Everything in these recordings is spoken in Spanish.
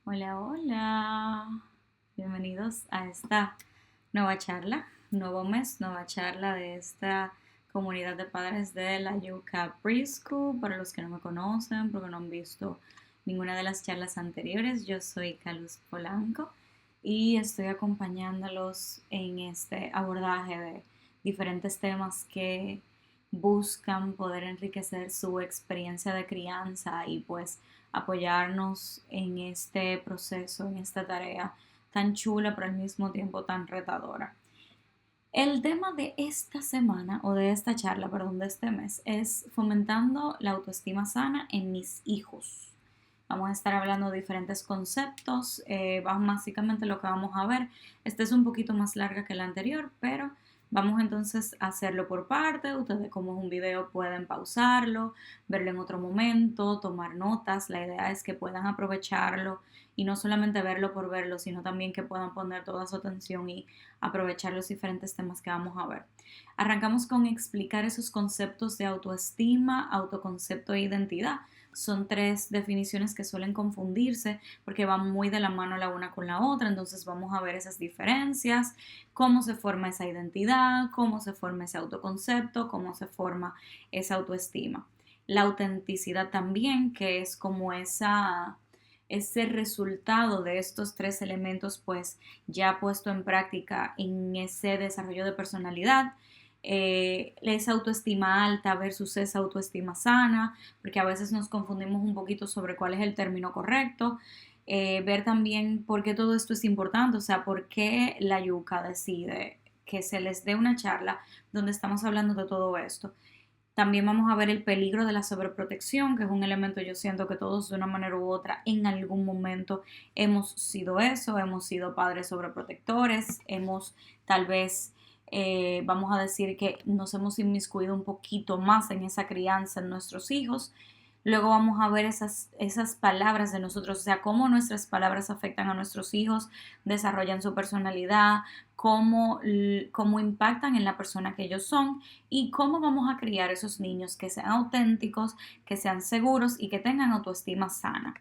Hola, hola. Bienvenidos a esta nueva charla, nuevo mes, nueva charla de esta comunidad de padres de la Yuca Preschool. Para los que no me conocen, porque no han visto ninguna de las charlas anteriores, yo soy Caluz Polanco y estoy acompañándolos en este abordaje de diferentes temas que buscan poder enriquecer su experiencia de crianza y pues apoyarnos en este proceso, en esta tarea tan chula pero al mismo tiempo tan retadora. El tema de esta semana, o de esta charla, perdón, de este mes, es fomentando la autoestima sana en mis hijos. Vamos a estar hablando de diferentes conceptos, básicamente lo que vamos a ver. Esta es un poquito más larga que la anterior, pero vamos entonces a hacerlo por parte. Ustedes como es un video pueden pausarlo, verlo en otro momento, tomar notas. La idea es que puedan aprovecharlo y no solamente verlo por verlo, sino también que puedan poner toda su atención y aprovechar los diferentes temas que vamos a ver. Arrancamos con explicar esos conceptos de autoestima, autoconcepto e identidad. Son tres definiciones que suelen confundirse porque van muy de la mano la una con la otra, entonces vamos a ver esas diferencias, cómo se forma esa identidad, cómo se forma ese autoconcepto, cómo se forma esa autoestima. La autenticidad también, que es como ese resultado de estos tres elementos, pues ya puesto en práctica en ese desarrollo de personalidad. Esa autoestima alta versus esa autoestima sana, porque a veces nos confundimos un poquito sobre cuál es el término correcto. Ver también por qué todo esto es importante, o sea, por qué la Yuca decide que se les dé una charla donde estamos hablando de todo esto. También vamos a ver el peligro de la sobreprotección, que es un elemento yo siento que todos de una manera u otra en algún momento hemos sido eso, hemos sido padres sobreprotectores, hemos tal vez, vamos a decir que nos hemos inmiscuido un poquito más en esa crianza en nuestros hijos. Luego vamos a ver esas palabras de nosotros, o sea, cómo nuestras palabras afectan a nuestros hijos, desarrollan su personalidad, cómo impactan en la persona que ellos son y cómo vamos a criar esos niños que sean auténticos, que sean seguros y que tengan autoestima sana.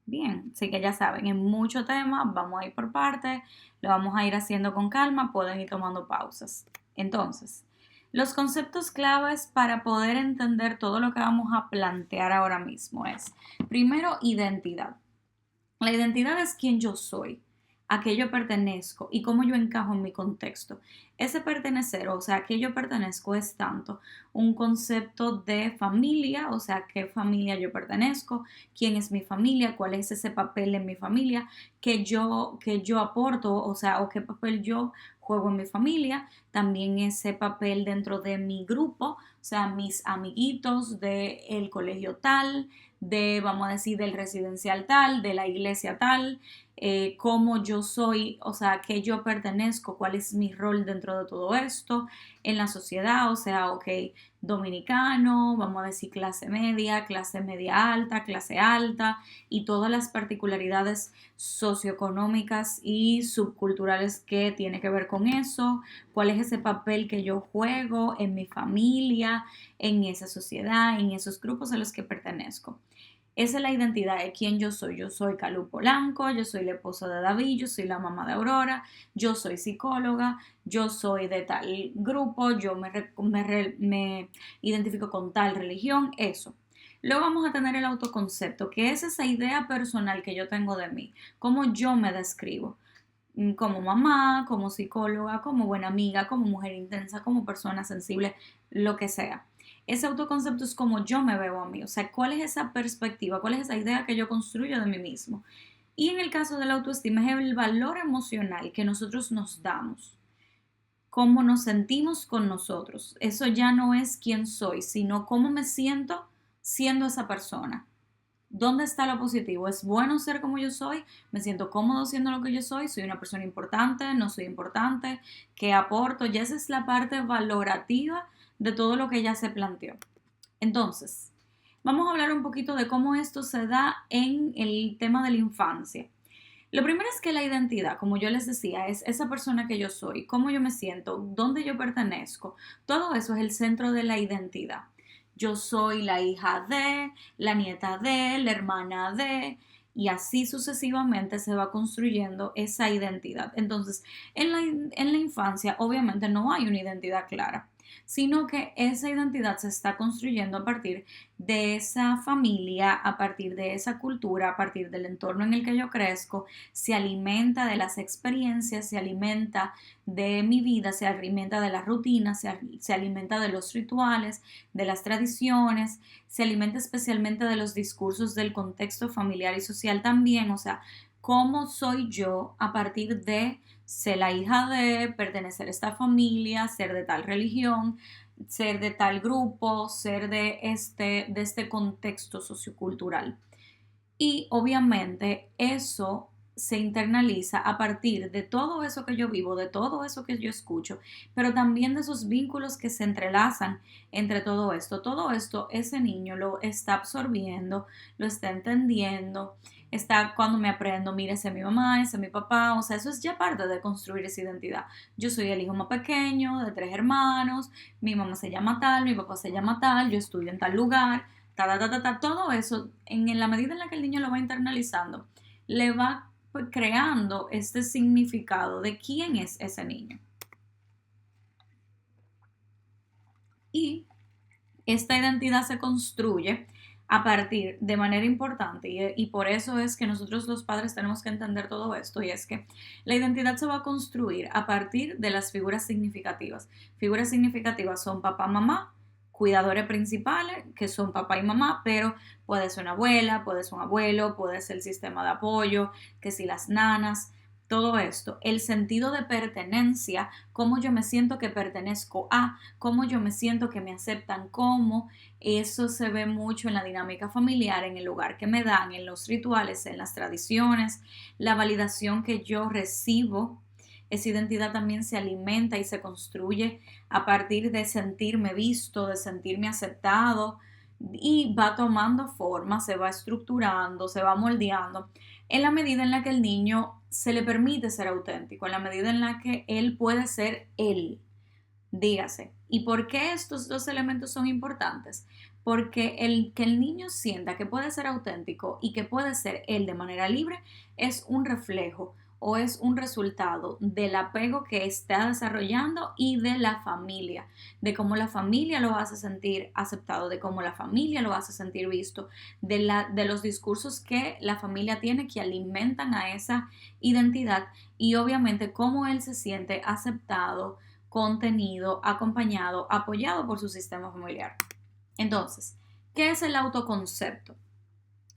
Bien, así que ya saben, en mucho tema, vamos a ir por partes, lo vamos a ir haciendo con calma, pueden ir tomando pausas. Entonces, los conceptos claves para poder entender todo lo que vamos a plantear ahora mismo es, primero, identidad. La identidad es quién yo soy, a qué yo pertenezco y cómo yo encajo en mi contexto. Ese pertenecer, o sea, a qué yo pertenezco es tanto un concepto de familia, o sea, qué familia yo pertenezco, quién es mi familia, cuál es ese papel en mi familia, que yo aporto, o sea, o qué papel yo juego en mi familia, también ese papel dentro de mi grupo, o sea, mis amiguitos del colegio tal, vamos a decir, del residencial tal, de la iglesia tal, cómo yo soy, o sea, a qué yo pertenezco, cuál es mi rol dentro de todo esto en la sociedad, o sea, ok, dominicano, vamos a decir clase media alta, clase alta y todas las particularidades socioeconómicas y subculturales que tiene que ver con eso, cuál es ese papel que yo juego en mi familia, en esa sociedad, en esos grupos a los que pertenezco. Esa es la identidad de quién yo soy. Yo soy Calú Polanco, yo soy la esposa de David, yo soy la mamá de Aurora, yo soy psicóloga, yo soy de tal grupo, yo me identifico con tal religión, eso. Luego vamos a tener el autoconcepto, que es esa idea personal que yo tengo de mí, cómo yo me describo como mamá, como psicóloga, como buena amiga, como mujer intensa, como persona sensible, lo que sea. Ese autoconcepto es como yo me veo a mí, o sea, cuál es esa perspectiva, cuál es esa idea que yo construyo de mí mismo. Y en el caso de la autoestima es el valor emocional que nosotros nos damos, cómo nos sentimos con nosotros. Eso ya no es quién soy, sino cómo me siento siendo esa persona. ¿Dónde está lo positivo? ¿Es bueno ser como yo soy? ¿Me siento cómodo siendo lo que yo soy? ¿Soy una persona importante? ¿No soy importante? ¿Qué aporto? Ya esa es la parte valorativa de todo lo que ya se planteó. Entonces, vamos a hablar un poquito de cómo esto se da en el tema de la infancia. Lo primero es que la identidad, como yo les decía, es esa persona que yo soy, cómo yo me siento, dónde yo pertenezco. Todo eso es el centro de la identidad. Yo soy la hija de, la nieta de, la hermana de, y así sucesivamente se va construyendo esa identidad. Entonces, en la infancia obviamente no hay una identidad clara, sino que esa identidad se está construyendo a partir de esa familia, a partir de esa cultura, a partir del entorno en el que yo crezco, se alimenta de las experiencias, se alimenta de mi vida, se alimenta de las rutinas, se alimenta de los rituales, de las tradiciones, se alimenta especialmente de los discursos del contexto familiar y social también, o sea, cómo soy yo a partir de ser la hija de, pertenecer a esta familia, ser de tal religión, ser de tal grupo, ser de este contexto sociocultural. Y obviamente eso se internaliza a partir de todo eso que yo vivo, de todo eso que yo escucho, pero también de esos vínculos que se entrelazan entre todo esto. Todo esto ese niño lo está absorbiendo, lo está entendiendo, está cuando me aprendo, mire, ese es mi mamá, ese es mi papá, o sea, eso es ya parte de construir esa identidad. Yo soy el hijo más pequeño de 3 hermanos, mi mamá se llama tal, mi papá se llama tal, yo estudio en tal lugar, todo eso, en la medida en la que el niño lo va internalizando, le va pues, creando este significado de quién es ese niño. Y esta identidad se construye a partir de manera importante y por eso es que nosotros los padres tenemos que entender todo esto y es que la identidad se va a construir a partir de las figuras significativas. Figuras significativas son papá, mamá, cuidadores principales, que son papá y mamá, pero puede ser una abuela, puede ser un abuelo, puede ser el sistema de apoyo, que si las nanas, todo esto, el sentido de pertenencia, cómo yo me siento que pertenezco a, cómo yo me siento que me aceptan como, eso se ve mucho en la dinámica familiar, en el lugar que me dan, en los rituales, en las tradiciones, la validación que yo recibo. Esa identidad también se alimenta y se construye a partir de sentirme visto, de sentirme aceptado y va tomando forma, se va estructurando, se va moldeando en la medida en la que el niño se le permite ser auténtico, en la medida en la que él puede ser él. Dígase. ¿Y por qué estos dos elementos son importantes? Porque el que el niño sienta que puede ser auténtico y que puede ser él de manera libre es un reflejo o es un resultado del apego que está desarrollando y de la familia, de cómo la familia lo hace sentir aceptado, de cómo la familia lo hace sentir visto, de los discursos que la familia tiene que alimentan a esa identidad y obviamente cómo él se siente aceptado, contenido, acompañado, apoyado por su sistema familiar. Entonces, ¿qué es el autoconcepto?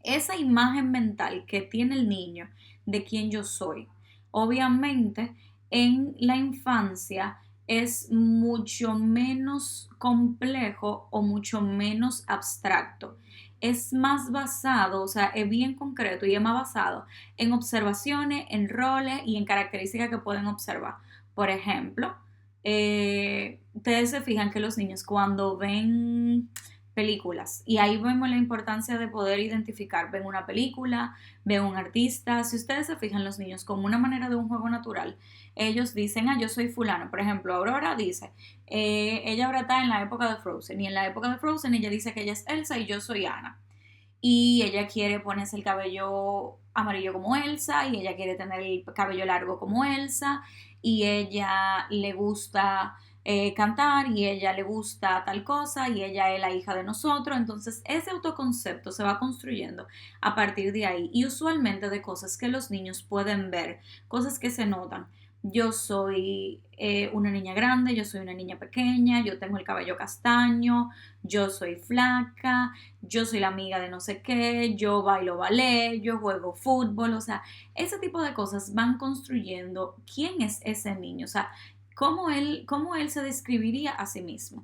Esa imagen mental que tiene el niño de quién yo soy. Obviamente, en la infancia es mucho menos complejo o mucho menos abstracto. Es más basado, o sea, es bien concreto y es más basado en observaciones, en roles y en características que pueden observar. Por ejemplo, ustedes se fijan que los niños cuando ven películas. Y ahí vemos la importancia de poder identificar, ven una película, ven un artista. Si ustedes se fijan, los niños como una manera de un juego natural, ellos dicen, yo soy fulano. Por ejemplo, Aurora dice, ella ahora está en la época de Frozen y en la época de Frozen ella dice que ella es Elsa y yo soy Anna. Y ella quiere ponerse el cabello amarillo como Elsa y ella quiere tener el cabello largo como Elsa y ella le gusta cantar y ella le gusta tal cosa y ella es la hija de nosotros. Entonces ese autoconcepto se va construyendo a partir de ahí y usualmente de cosas que los niños pueden ver, cosas que se notan. Yo soy una niña grande, yo soy una niña pequeña, yo tengo el cabello castaño, yo soy flaca, yo soy la amiga de no sé qué, yo bailo ballet, yo juego fútbol, o sea, ese tipo de cosas van construyendo quién es ese niño, o sea, cómo él se describiría a sí mismo.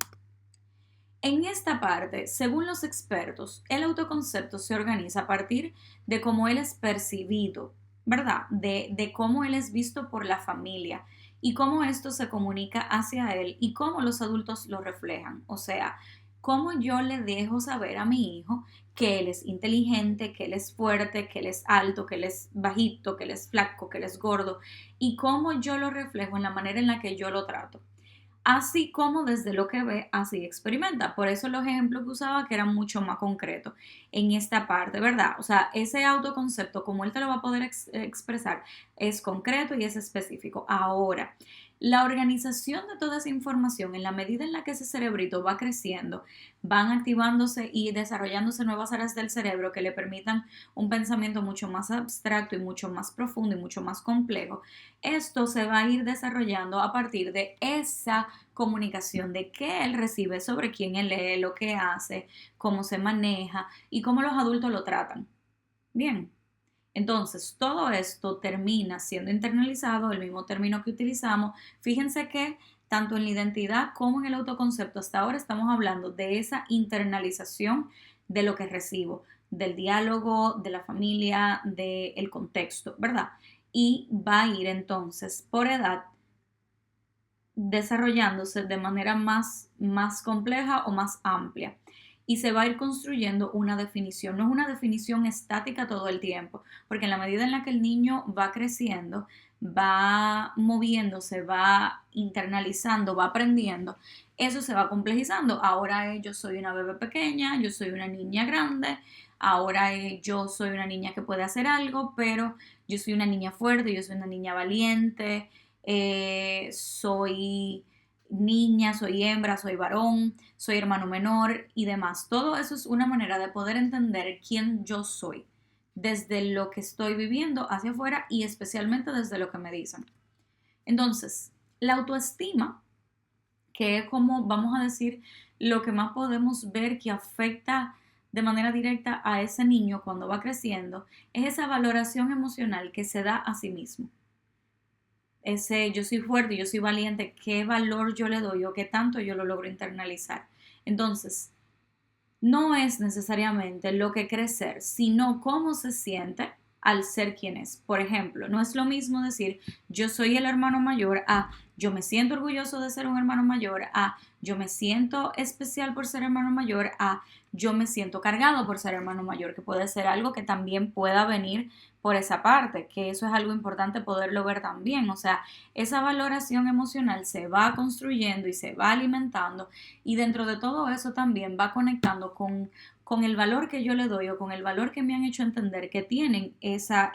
En esta parte, según los expertos, el autoconcepto se organiza a partir de cómo él es percibido, ¿verdad? De cómo él es visto por la familia y cómo esto se comunica hacia él y cómo los adultos lo reflejan. O sea, cómo yo le dejo saber a mi hijo que él es inteligente, que él es fuerte, que él es alto, que él es bajito, que él es flaco, que él es gordo y cómo yo lo reflejo en la manera en la que yo lo trato. así como desde lo que ve, así experimenta. Por eso los ejemplos que usaba que eran mucho más concretos en esta parte, ¿verdad? O sea, ese autoconcepto, como él te lo va a poder expresar, es concreto y es específico. Ahora, la organización de toda esa información, en la medida en la que ese cerebrito va creciendo, van activándose y desarrollándose nuevas áreas del cerebro que le permitan un pensamiento mucho más abstracto y mucho más profundo y mucho más complejo. Esto se va a ir desarrollando a partir de esa comunicación de qué él recibe sobre quién él lee, lo que hace, cómo se maneja y cómo los adultos lo tratan. Bien. Entonces, todo esto termina siendo internalizado, el mismo término que utilizamos. Fíjense que tanto en la identidad como en el autoconcepto, hasta ahora estamos hablando de esa internalización de lo que recibo, del diálogo, de la familia, del contexto, ¿verdad? Y va a ir entonces por edad desarrollándose de manera más compleja o más amplia. Y se va a ir construyendo una definición. No es una definición estática todo el tiempo, porque en la medida en la que el niño va creciendo, va moviéndose, va internalizando, va aprendiendo, eso se va complejizando. Ahora yo soy una bebé pequeña, yo soy una niña grande, ahora yo soy una niña que puede hacer algo, pero yo soy una niña fuerte, yo soy una niña valiente, soy niña, soy hembra, soy varón, soy hermano menor y demás. Todo eso es una manera de poder entender quién yo soy desde lo que estoy viviendo hacia afuera y especialmente desde lo que me dicen. Entonces, la autoestima, que es como vamos a decir lo que más podemos ver que afecta de manera directa a ese niño cuando va creciendo, es esa valoración emocional que se da a sí mismo. Ese yo soy fuerte, yo soy valiente, qué valor yo le doy o qué tanto yo lo logro internalizar. Entonces, no es necesariamente lo que crecer, sino cómo se siente al ser quien es. Por ejemplo, no es lo mismo decir yo soy el hermano mayor a yo me siento orgulloso de ser un hermano mayor a yo me siento especial por ser hermano mayor a yo me siento cargado por ser hermano mayor, que puede ser algo que también pueda venir por esa parte, que eso es algo importante poderlo ver también. O sea, esa valoración emocional se va construyendo y se va alimentando y dentro de todo eso también va conectando con el valor que yo le doy o con el valor que me han hecho entender que que tiene esa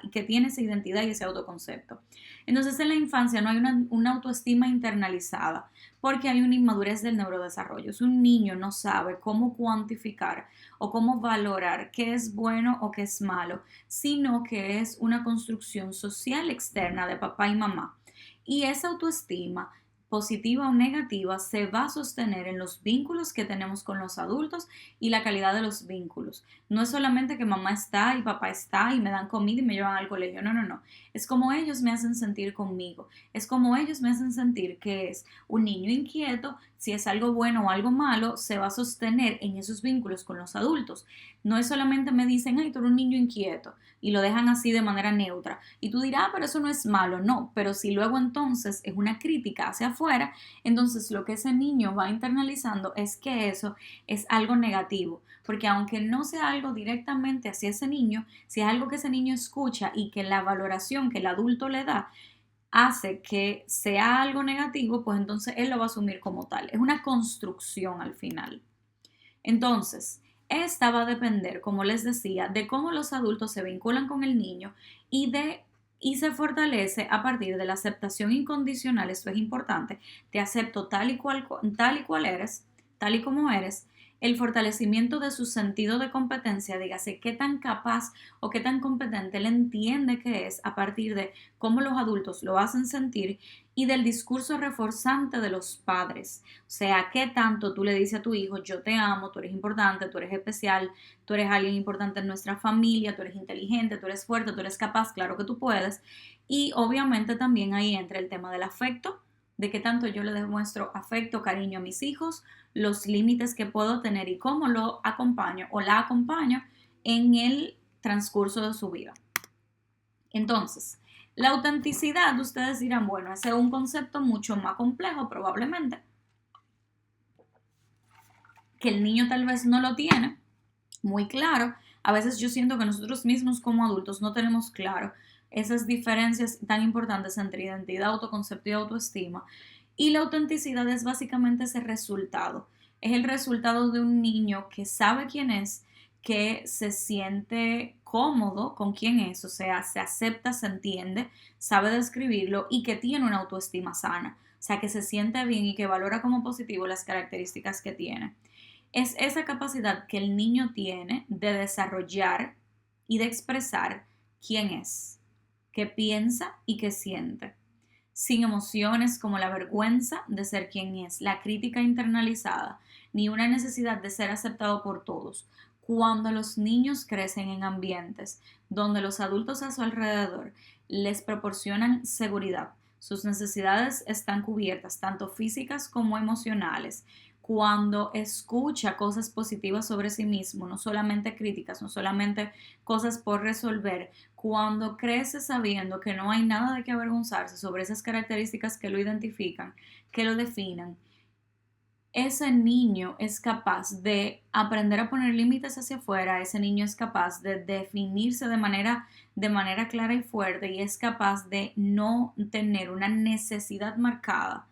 identidad y ese autoconcepto. Entonces en la infancia no hay una autoestima internalizada porque hay una inmadurez del neurodesarrollo. Si un niño no sabe cómo cuantificar o cómo valorar qué es bueno o qué es malo, sino que es una construcción social externa de papá y mamá. Y esa autoestima positiva o negativa, se va a sostener en los vínculos que tenemos con los adultos y la calidad de los vínculos. No es solamente que mamá está y papá está y me dan comida y me llevan al colegio. No, no, no. Es como ellos me hacen sentir conmigo. Es como ellos me hacen sentir que es un niño inquieto. Si es algo bueno o algo malo, se va a sostener en esos vínculos con los adultos. No es solamente me dicen, ay, tú eres un niño inquieto y lo dejan así de manera neutra. Y tú dirás, pero eso no es malo, no. Pero si luego entonces es una crítica hacia afuera, entonces lo que ese niño va internalizando es que eso es algo negativo. Porque aunque no sea algo directamente hacia ese niño, si es algo que ese niño escucha y que la valoración que el adulto le da hace que sea algo negativo, pues entonces él lo va a asumir como tal. Es una construcción al final. Entonces, esta va a depender, como les decía, de cómo los adultos se vinculan con el niño y se fortalece a partir de la aceptación incondicional. Esto es importante. Te acepto tal y cual eres, tal y como eres. El fortalecimiento de su sentido de competencia, dígase qué tan capaz o qué tan competente él entiende que es a partir de cómo los adultos lo hacen sentir y del discurso reforzante de los padres. O sea, qué tanto tú le dices a tu hijo, yo te amo, tú eres importante, tú eres especial, tú eres alguien importante en nuestra familia, tú eres inteligente, tú eres fuerte, tú eres capaz, claro que tú puedes. Y obviamente también ahí entra el tema del afecto, de qué tanto yo le demuestro afecto, cariño a mis hijos, los límites que puedo tener y cómo lo acompaño o la acompaño en el transcurso de su vida. Entonces, la autenticidad, ustedes dirán, bueno, ese es un concepto mucho más complejo probablemente, que el niño tal vez no lo tiene muy claro. A veces yo siento que nosotros mismos como adultos no tenemos claro esas diferencias tan importantes entre identidad, autoconcepto y autoestima. Y la autenticidad es básicamente ese resultado. Es el resultado de un niño que sabe quién es, que se siente cómodo con quién es, o sea, se acepta, se entiende, sabe describirlo y que tiene una autoestima sana, o sea, que se siente bien y que valora como positivo las características que tiene. Es esa capacidad que el niño tiene de desarrollar y de expresar quién es, qué piensa y qué siente, sin emociones como la vergüenza de ser quien es, la crítica internalizada, ni una necesidad de ser aceptado por todos. Cuando los niños crecen en ambientes donde los adultos a su alrededor les proporcionan seguridad, sus necesidades están cubiertas, tanto físicas como emocionales, cuando escucha cosas positivas sobre sí mismo, no solamente críticas, no solamente cosas por resolver, cuando crece sabiendo que no hay nada de qué avergonzarse sobre esas características que lo identifican, que lo definan, ese niño es capaz de aprender a poner límites hacia afuera, ese niño es capaz de definirse de manera clara y fuerte y es capaz de no tener una necesidad marcada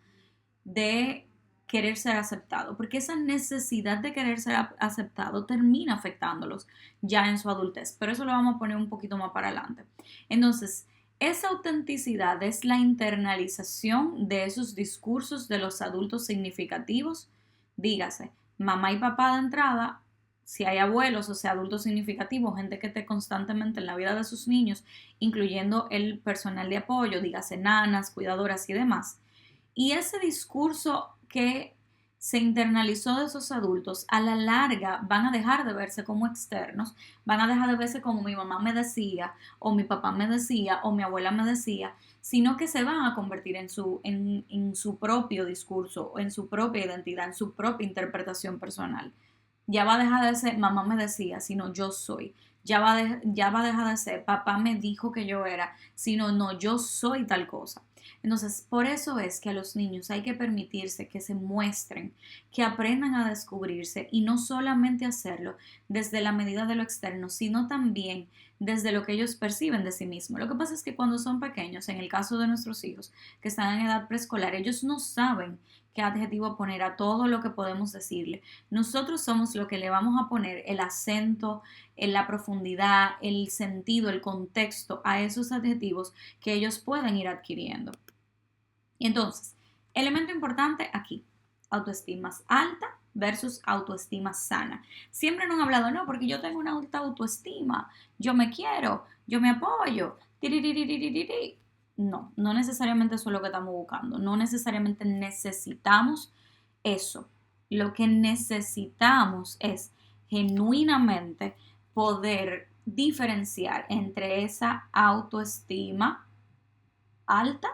de querer ser aceptado, porque esa necesidad de querer ser aceptado termina afectándolos ya en su adultez, pero eso lo vamos a poner un poquito más para adelante. Entonces, esa autenticidad es la internalización de esos discursos de los adultos significativos, dígase, mamá y papá de entrada, si hay abuelos, o sea, adultos significativos, gente que esté constantemente en la vida de sus niños, incluyendo el personal de apoyo, dígase nanas, cuidadoras y demás. Y ese discurso que se internalizó de esos adultos, a la larga van a dejar de verse como externos, van a dejar de verse como mi mamá me decía, o mi papá me decía, o mi abuela me decía, sino que se van a convertir en su propio discurso, en su propia identidad, en su propia interpretación personal. Ya va a dejar de ser mamá me decía, sino yo soy. Ya va a dejar de ser papá me dijo que yo era, sino no, yo soy tal cosa. Entonces, por eso es que a los niños hay que permitirse que se muestren, que aprendan a descubrirse y no solamente hacerlo desde la medida de lo externo, sino también desde lo que ellos perciben de sí mismos. Lo que pasa es que cuando son pequeños, en el caso de nuestros hijos que están en edad preescolar, ellos no saben qué adjetivo poner a todo lo que podemos decirle. Nosotros somos lo que le vamos a poner el acento, en la profundidad, el sentido, el contexto a esos adjetivos que ellos pueden ir adquiriendo. Y entonces, elemento importante aquí, autoestima alta versus autoestima sana. Siempre nos han hablado, no, porque yo tengo una alta autoestima, yo me quiero, yo me apoyo. No, no necesariamente eso es lo que estamos buscando, no necesariamente necesitamos eso. Lo que necesitamos es genuinamente poder diferenciar entre esa autoestima alta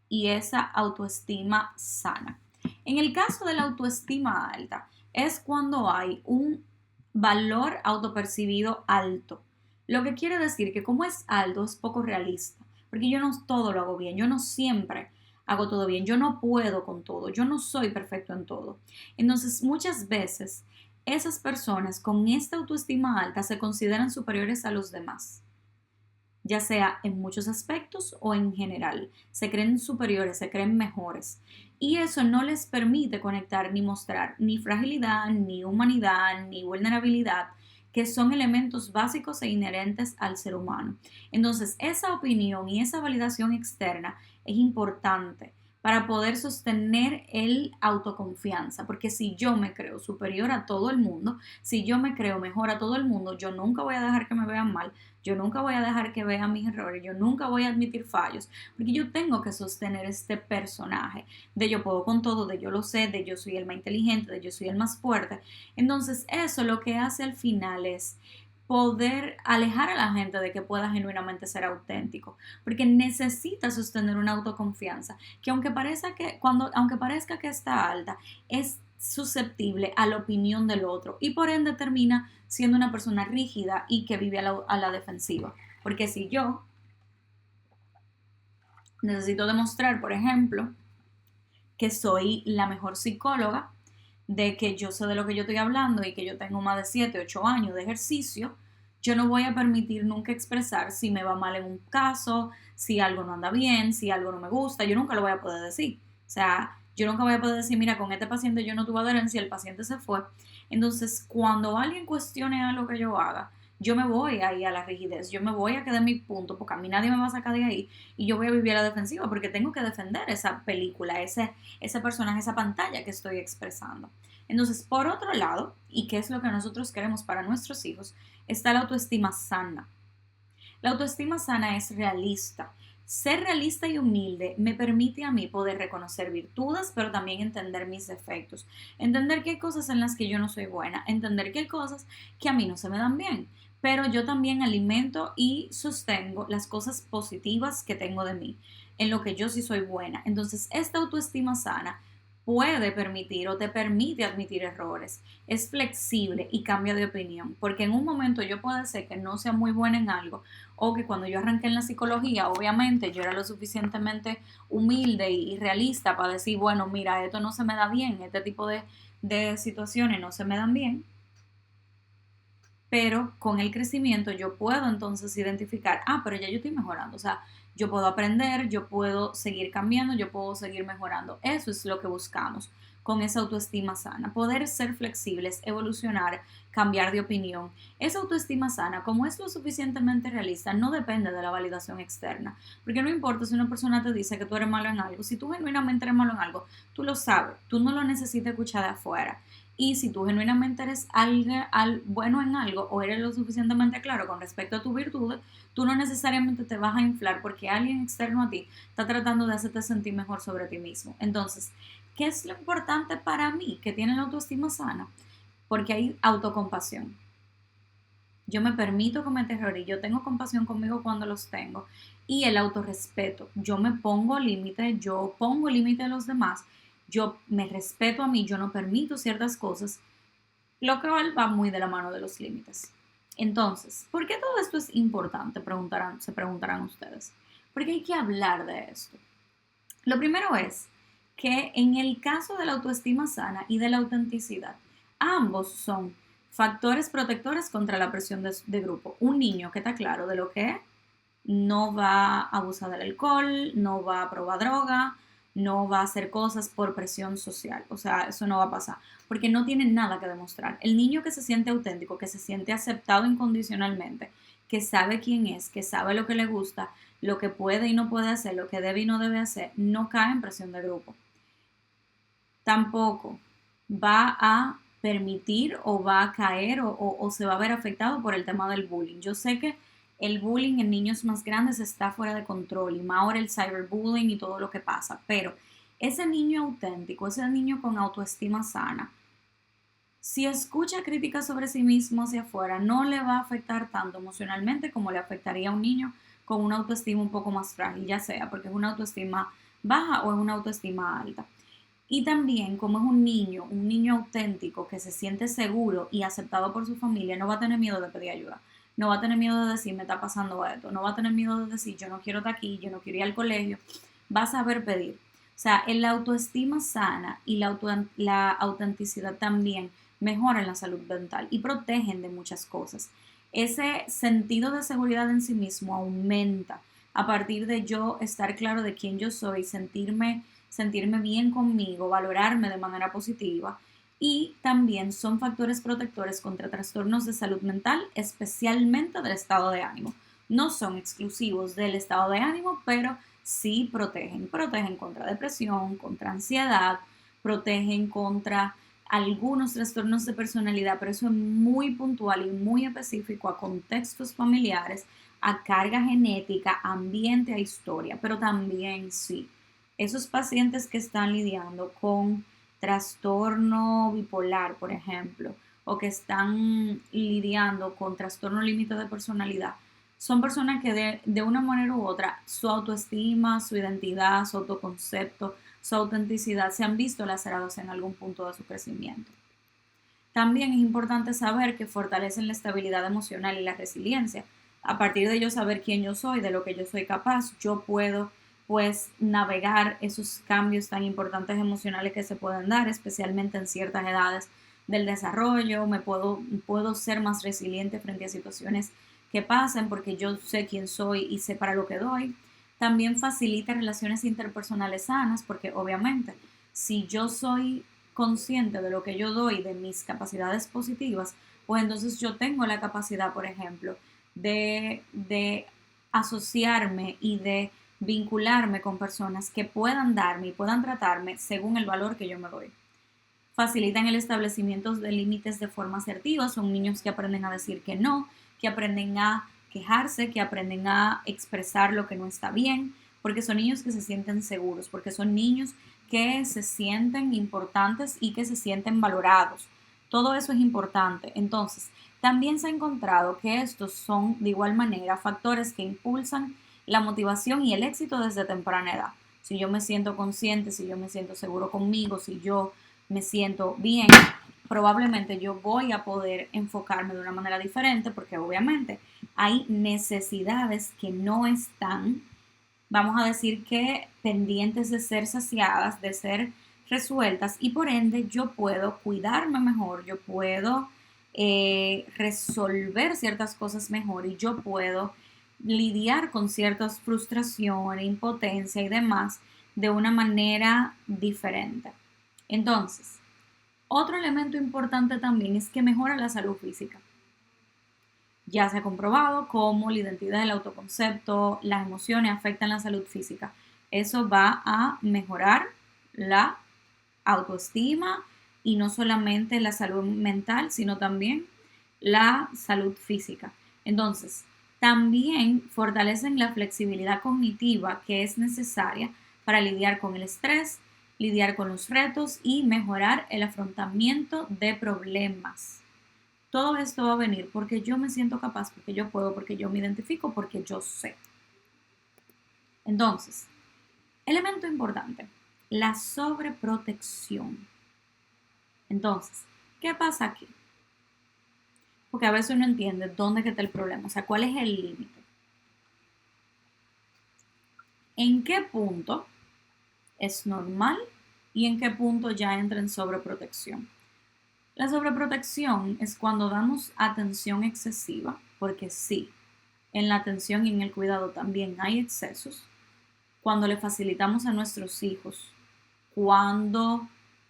y esa autoestima sana. En el caso de la autoestima alta, es cuando hay un valor autopercibido alto. Lo que quiere decir que como es alto es poco realista, porque yo no todo lo hago bien, yo no siempre hago todo bien, yo no puedo con todo, yo no soy perfecto en todo. Entonces, muchas veces esas personas con esta autoestima alta se consideran superiores a los demás, ya sea en muchos aspectos o en general. Se creen superiores, se creen mejores. Y eso no les permite conectar ni mostrar ni fragilidad, ni humanidad, ni vulnerabilidad, que son elementos básicos e inherentes al ser humano. Entonces, esa opinión y esa validación externa es importante para poder sostener el autoconfianza, porque si yo me creo superior a todo el mundo, si yo me creo mejor a todo el mundo, yo nunca voy a dejar que me vean mal, yo nunca voy a dejar que vean mis errores, yo nunca voy a admitir fallos, porque yo tengo que sostener este personaje de yo puedo con todo, de yo lo sé, de yo soy el más inteligente, de yo soy el más fuerte. Entonces eso lo que hace al final es poder alejar a la gente de que pueda genuinamente ser auténtico, porque necesita sostener una autoconfianza que aunque parezca que está alta, es susceptible a la opinión del otro y por ende termina siendo una persona rígida y que vive a la defensiva. Porque si yo necesito demostrar, por ejemplo, que soy la mejor psicóloga, de que yo sé de lo que yo estoy hablando y que yo tengo más de 7, 8 años de ejercicio, yo no voy a permitir nunca expresar si me va mal en un caso, si algo no anda bien, si algo no me gusta, yo nunca lo voy a poder decir, O sea, yo nunca voy a poder decir, mira, con este paciente yo no tuve adherencia, el paciente se fue. Entonces, cuando alguien cuestione algo que yo haga, yo me voy ahí a la rigidez, yo me voy a quedar en mi punto, porque a mí nadie me va a sacar de ahí y yo voy a vivir a la defensiva porque tengo que defender esa película, ese personaje, esa pantalla que estoy expresando. Entonces, por otro lado, y qué es lo que nosotros queremos para nuestros hijos, está la autoestima sana. La autoestima sana es realista. Ser realista y humilde me permite a mí poder reconocer virtudes, pero también entender mis defectos. Entender que hay cosas en las que yo no soy buena. Entender que hay cosas que a mí no se me dan bien. Pero yo también alimento y sostengo las cosas positivas que tengo de mí, en lo que yo sí soy buena. Entonces, esta autoestima sana puede permitir o te permite admitir errores, es flexible y cambia de opinión, porque en un momento yo puedo ser que no sea muy buena en algo, o que cuando yo arranqué en la psicología, obviamente yo era lo suficientemente humilde y realista para decir, bueno, mira, esto no se me da bien, este tipo de situaciones no se me dan bien, pero con el crecimiento yo puedo entonces identificar, pero ya yo estoy mejorando, o sea, yo puedo aprender, yo puedo seguir cambiando, yo puedo seguir mejorando. Eso es lo que buscamos con esa autoestima sana, poder ser flexibles, evolucionar, cambiar de opinión. Esa autoestima sana, como es lo suficientemente realista, no depende de la validación externa, porque no importa si una persona te dice que tú eres malo en algo, si tú genuinamente eres malo en algo, tú lo sabes, tú no lo necesitas escuchar de afuera. Y si tú genuinamente eres bueno en algo o eres lo suficientemente claro con respecto a tu virtud, tú no necesariamente te vas a inflar porque alguien externo a ti está tratando de hacerte sentir mejor sobre ti mismo. Entonces, ¿qué es lo importante para mí que tiene la autoestima sana? Porque hay autocompasión. Yo me permito cometer errores y yo tengo compasión conmigo cuando los tengo. Y el autorrespeto. Yo me pongo límites, yo pongo límite a los demás, yo me respeto a mí, yo no permito ciertas cosas, lo que va muy de la mano de los límites. Entonces, ¿por qué todo esto es importante? Se preguntarán ustedes. Porque hay que hablar de esto. Lo primero es que en el caso de la autoestima sana y de la autenticidad, ambos son factores protectores contra la presión de grupo. Un niño que está claro de lo que es, no va a abusar del alcohol, no va a probar droga, no va a hacer cosas por presión social. O sea, eso no va a pasar, porque no tiene nada que demostrar. El niño que se siente auténtico, que se siente aceptado incondicionalmente, que sabe quién es, que sabe lo que le gusta, lo que puede y no puede hacer, lo que debe y no debe hacer, no cae en presión de grupo. Tampoco va a permitir o va a caer o se va a ver afectado por el tema del bullying. Yo sé que el bullying en niños más grandes está fuera de control y más ahora el cyberbullying y todo lo que pasa, pero ese niño auténtico, ese niño con autoestima sana, si escucha críticas sobre sí mismo hacia afuera, no le va a afectar tanto emocionalmente como le afectaría a un niño con una autoestima un poco más frágil, ya sea porque es una autoestima baja o es una autoestima alta. Y también, como es un niño auténtico que se siente seguro y aceptado por su familia, no va a tener miedo de pedir ayuda. No va a tener miedo de decir, me está pasando esto. No va a tener miedo de decir, yo no quiero estar aquí, yo no quiero ir al colegio. Va a saber pedir. O sea, la autoestima sana y la autenticidad también mejoran la salud mental y protegen de muchas cosas. Ese sentido de seguridad en sí mismo aumenta a partir de yo estar claro de quién yo soy, sentirme bien conmigo, valorarme de manera positiva y también son factores protectores contra trastornos de salud mental, especialmente del estado de ánimo. No son exclusivos del estado de ánimo, pero sí protegen. Protegen contra depresión, contra ansiedad, protegen contra algunos trastornos de personalidad, pero eso es muy puntual y muy específico a contextos familiares, a carga genética, ambiente, a historia, pero también sí esos pacientes que están lidiando con trastorno bipolar, por ejemplo, o que están lidiando con trastorno límite de personalidad, son personas que de una manera u otra su autoestima, su identidad, su autoconcepto, su autenticidad se han visto lacerados en algún punto de su crecimiento. También es importante saber que fortalecen la estabilidad emocional y la resiliencia. A partir de yo saber quién yo soy, de lo que yo soy capaz, yo puedo pues navegar esos cambios tan importantes emocionales que se pueden dar, especialmente en ciertas edades del desarrollo, puedo ser más resiliente frente a situaciones que pasen porque yo sé quién soy y sé para lo que doy. También facilita relaciones interpersonales sanas porque obviamente si yo soy consciente de lo que yo doy, de mis capacidades positivas, pues entonces yo tengo la capacidad, por ejemplo, de asociarme y de vincularme con personas que puedan darme y puedan tratarme según el valor que yo me doy. Facilitan el establecimiento de límites de forma asertiva, son niños que aprenden a decir que no, que aprenden a quejarse, que aprenden a expresar lo que no está bien, porque son niños que se sienten seguros, porque son niños que se sienten importantes y que se sienten valorados. Todo eso es importante. Entonces, también se ha encontrado que estos son de igual manera factores que impulsan la motivación y el éxito desde temprana edad. Si yo me siento consciente, si yo me siento seguro conmigo, si yo me siento bien, probablemente yo voy a poder enfocarme de una manera diferente porque obviamente hay necesidades que no están, vamos a decir que pendientes de ser saciadas, de ser resueltas y por ende yo puedo cuidarme mejor, yo puedo resolver ciertas cosas mejor y yo puedo lidiar con ciertas frustraciones, impotencia y demás de una manera diferente. Entonces, otro elemento importante también es que mejora la salud física. Ya se ha comprobado cómo la identidad, el autoconcepto, las emociones afectan la salud física. Eso va a mejorar la autoestima y no solamente la salud mental, sino también la salud física. Entonces, también fortalecen la flexibilidad cognitiva que es necesaria para lidiar con el estrés, lidiar con los retos y mejorar el afrontamiento de problemas. Todo esto va a venir porque yo me siento capaz, porque yo puedo, porque yo me identifico, porque yo sé. Entonces, elemento importante, la sobreprotección. Entonces, ¿qué pasa aquí? Porque a veces uno entiende dónde está el problema, o sea, cuál es el límite. ¿En qué punto es normal y en qué punto ya entra en sobreprotección? La sobreprotección es cuando damos atención excesiva, porque sí, en la atención y en el cuidado también hay excesos, cuando le facilitamos a nuestros hijos, cuando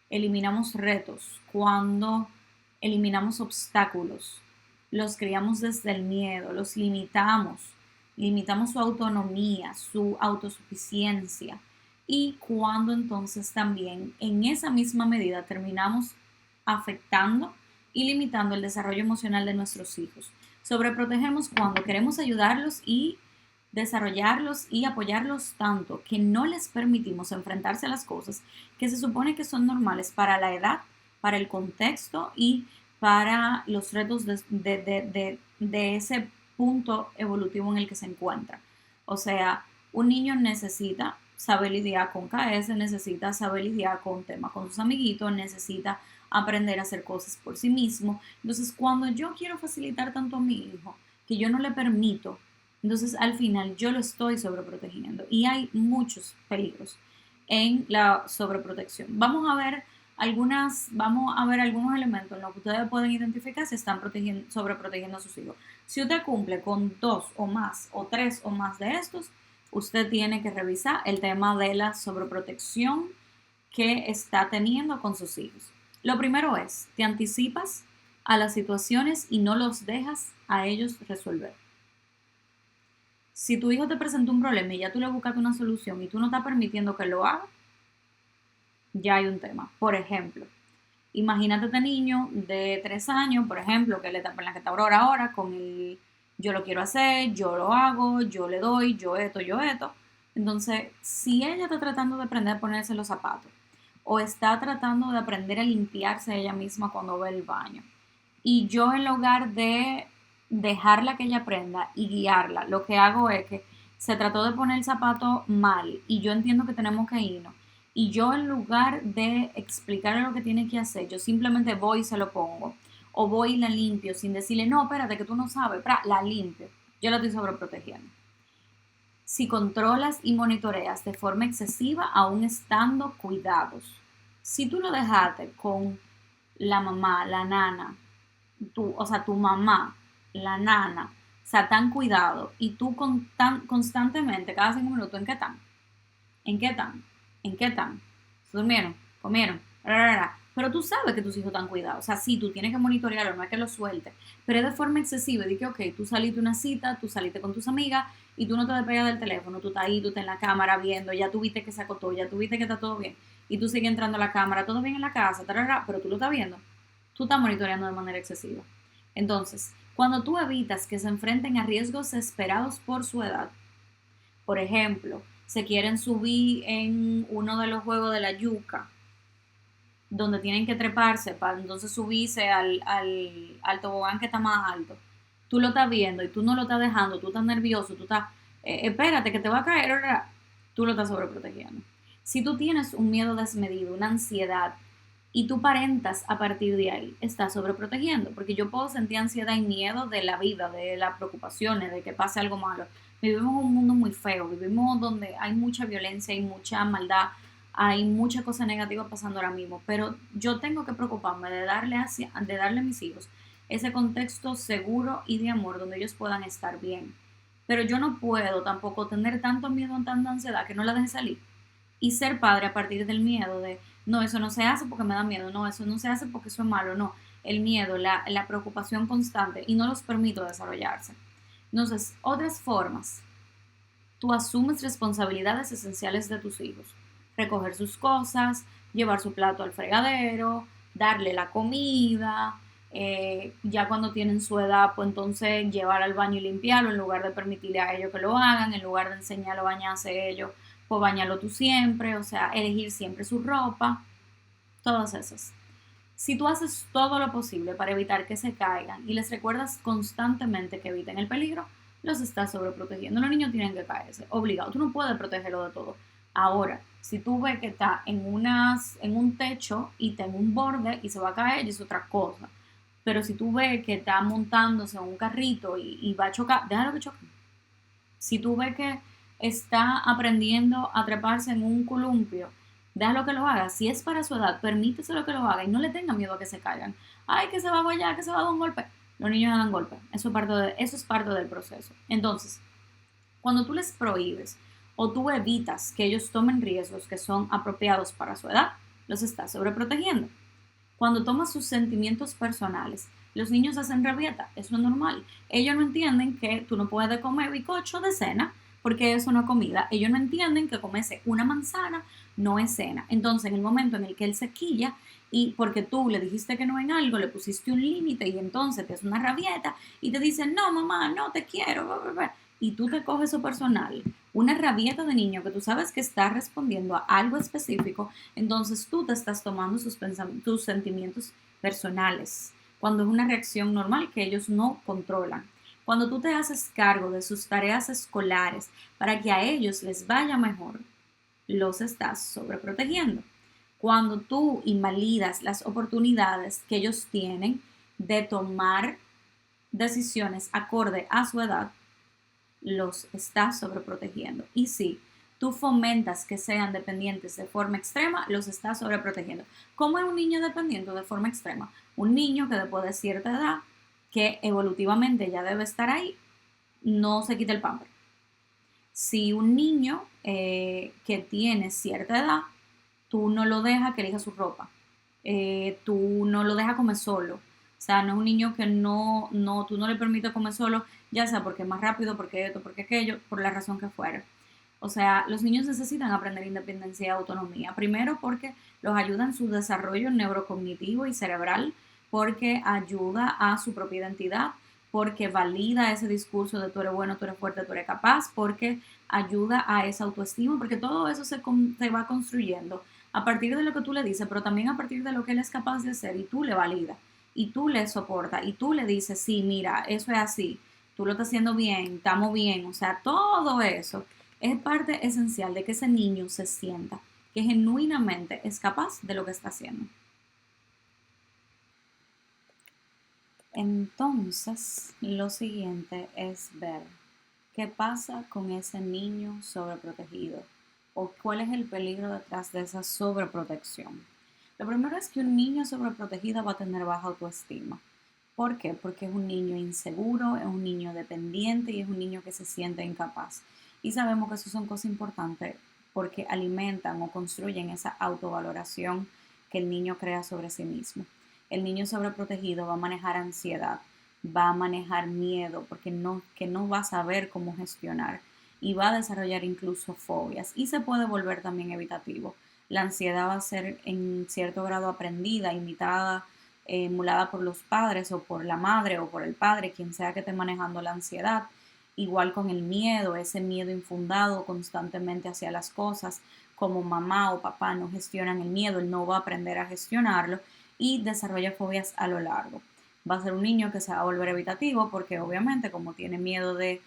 eliminamos retos, cuando eliminamos obstáculos, los criamos desde el miedo, los limitamos su autonomía, su autosuficiencia y cuando entonces también en esa misma medida terminamos afectando y limitando el desarrollo emocional de nuestros hijos. Sobreprotegemos cuando queremos ayudarlos y desarrollarlos y apoyarlos tanto que no les permitimos enfrentarse a las cosas que se supone que son normales para la edad, para el contexto y para los retos de ese punto evolutivo en el que se encuentra. O sea, un niño necesita saber lidiar con KS, necesita saber lidiar con temas con sus amiguitos, necesita aprender a hacer cosas por sí mismo. Entonces, cuando yo quiero facilitar tanto a mi hijo que yo no le permito, entonces al final yo lo estoy sobreprotegiendo y hay muchos peligros en la sobreprotección. Vamos a ver algunos elementos en los que ustedes pueden identificar si están sobreprotegiendo a sus hijos. Si usted cumple con 2 o más o 3 o más de estos, usted tiene que revisar el tema de la sobreprotección que está teniendo con sus hijos. Lo primero es, te anticipas a las situaciones y no los dejas a ellos resolver. Si tu hijo te presenta un problema y ya tú le buscaste una solución y tú no estás permitiendo que lo haga, ya hay un tema. Por ejemplo, imagínate este niño de 3 años, por ejemplo, que le está en la que está ahora con el yo lo quiero hacer, yo lo hago, yo le doy, yo esto, yo esto. Entonces, si ella está tratando de aprender a ponerse los zapatos o está tratando de aprender a limpiarse ella misma cuando va al baño, y yo en lugar de dejarla que ella aprenda y guiarla, lo que hago es que se trató de poner el zapato mal y yo entiendo que tenemos que irnos. Y yo en lugar de explicarle lo que tiene que hacer, yo simplemente voy y se lo pongo. O voy y la limpio sin decirle, no, espérate que tú no sabes, la limpio. Yo la estoy sobreprotegiendo. Si controlas y monitoreas de forma excesiva, aún estando cuidados. Si tú lo dejaste con la mamá, la nana, o sea, tu mamá, la nana, O sea, tan cuidado. Y tú constantemente, cada 5 minutos, ¿en qué están? ¿En qué están? ¿En qué están? ¿Se durmieron? ¿Comieron? Pero tú sabes que tus hijos están cuidados. O sea, sí, tú tienes que monitorearlo, no es que lo sueltes. Pero es de forma excesiva. De que, ok, tú saliste a una cita, tú saliste con tus amigas y tú no te despegas del teléfono. Tú estás ahí, tú estás en la cámara viendo, ya tuviste que se acotó, ya tuviste que está todo bien. Y tú sigues entrando a la cámara, todo bien en la casa, pero tú lo estás viendo. Tú estás monitoreando de manera excesiva. Entonces, cuando tú evitas que se enfrenten a riesgos esperados por su edad, por ejemplo, se quieren subir en uno de los juegos de la yuca, donde tienen que treparse para entonces subirse al tobogán que está más alto. Tú lo estás viendo y tú no lo estás dejando, tú estás nervioso, tú estás, espérate que te va a caer, tú lo estás sobreprotegiendo. Si tú tienes un miedo desmedido, una ansiedad, y tú parentas a partir de ahí, estás sobreprotegiendo, porque yo puedo sentir ansiedad y miedo de la vida, de las preocupaciones, de que pase algo malo. Vivimos en un mundo muy feo, vivimos donde hay mucha violencia y mucha maldad, hay mucha cosa negativa pasando ahora mismo, pero yo tengo que preocuparme de darle a mis hijos ese contexto seguro y de amor donde ellos puedan estar bien. Pero yo no puedo tampoco tener tanto miedo, tanta ansiedad que no la deje salir y ser padre a partir del miedo de, no, eso no se hace porque me da miedo, no, eso no se hace porque eso es malo, no, el miedo, la preocupación constante y no los permito desarrollarse. Entonces, otras formas, tú asumes responsabilidades esenciales de tus hijos, recoger sus cosas, llevar su plato al fregadero, darle la comida, ya cuando tienen su edad, pues entonces llevar al baño y limpiarlo en lugar de permitirle a ellos que lo hagan, en lugar de enseñarlo a bañarse ellos, pues bañarlo tú siempre, o sea, elegir siempre su ropa, todas esas. Si tú haces todo lo posible para evitar que se caigan y les recuerdas constantemente que eviten el peligro, los estás sobreprotegiendo. Los niños tienen que caerse, obligado. Tú no puedes protegerlo de todo. Ahora, si tú ves que está en un techo y está en un borde y se va a caer, es otra cosa. Pero si tú ves que está montándose en un carrito y va a chocar, déjalo que choque. Si tú ves que está aprendiendo a treparse en un columpio, déjalo que lo haga. Si es para su edad, permíteselo que lo haga y no le tenga miedo a que se caigan. Ay, que se va a guayar, que se va a dar un golpe. Los niños no dan golpe. Eso es parte del proceso. Entonces, cuando tú les prohíbes o tú evitas que ellos tomen riesgos que son apropiados para su edad, los estás sobreprotegiendo. Cuando tomas sus sentimientos personales, los niños hacen rabieta, eso es normal. Ellos no entienden que tú no puedes comer bizcocho de cena porque eso no es comida. Ellos no entienden que comerse una manzana no es cena. Entonces, en el momento en el que él se quilla y porque tú le dijiste que no en algo, le pusiste un límite y entonces te hace una rabieta y te dice, no, mamá, no te quiero, y tú te coges eso personal, una rabieta de niño que tú sabes que está respondiendo a algo específico, entonces tú te estás tomando tus sentimientos personales, cuando es una reacción normal que ellos no controlan. Cuando tú te haces cargo de sus tareas escolares para que a ellos les vaya mejor, los estás sobreprotegiendo. Cuando tú invalidas las oportunidades que ellos tienen de tomar decisiones acorde a su edad, los estás sobreprotegiendo. Y si tú fomentas que sean dependientes de forma extrema, los estás sobreprotegiendo. ¿Cómo es un niño dependiente de forma extrema? Un niño que después de cierta edad, que evolutivamente ya debe estar ahí, no se quita el pamper. Si un niño que tiene cierta edad, tú no lo dejas que elija su ropa, tú no lo dejas comer solo. O sea, no es un niño que tú no le permites comer solo, ya sea porque es más rápido, porque esto, porque aquello, por la razón que fuera. O sea, los niños necesitan aprender independencia y autonomía. Primero porque los ayuda en su desarrollo neurocognitivo y cerebral, porque ayuda a su propia identidad, porque valida ese discurso de tú eres bueno, tú eres fuerte, tú eres capaz, porque ayuda a esa autoestima, porque todo eso se va construyendo a partir de lo que tú le dices, pero también a partir de lo que él es capaz de hacer y tú le validas y tú le soportas y tú le dices, sí, mira, eso es así, tú lo estás haciendo bien, estamos bien, o sea, todo eso es parte esencial de que ese niño se sienta que genuinamente es capaz de lo que está haciendo. Entonces, lo siguiente es ver qué pasa con ese niño sobreprotegido o cuál es el peligro detrás de esa sobreprotección. Lo primero es que un niño sobreprotegido va a tener baja autoestima. ¿Por qué? Porque es un niño inseguro, es un niño dependiente y es un niño que se siente incapaz. Y sabemos que eso son cosas importantes porque alimentan o construyen esa autovaloración que el niño crea sobre sí mismo. El niño sobreprotegido va a manejar ansiedad, va a manejar miedo porque que no va a saber cómo gestionar y va a desarrollar incluso fobias y se puede volver también evitativo. La ansiedad va a ser en cierto grado aprendida, imitada, emulada por los padres o por la madre o por el padre, quien sea que esté manejando la ansiedad. Igual con el miedo, ese miedo infundado constantemente hacia las cosas, como mamá o papá no gestionan el miedo, él no va a aprender a gestionarlo y desarrolla fobias a lo largo. Va a ser un niño que se va a volver evitativo porque obviamente como tiene miedo de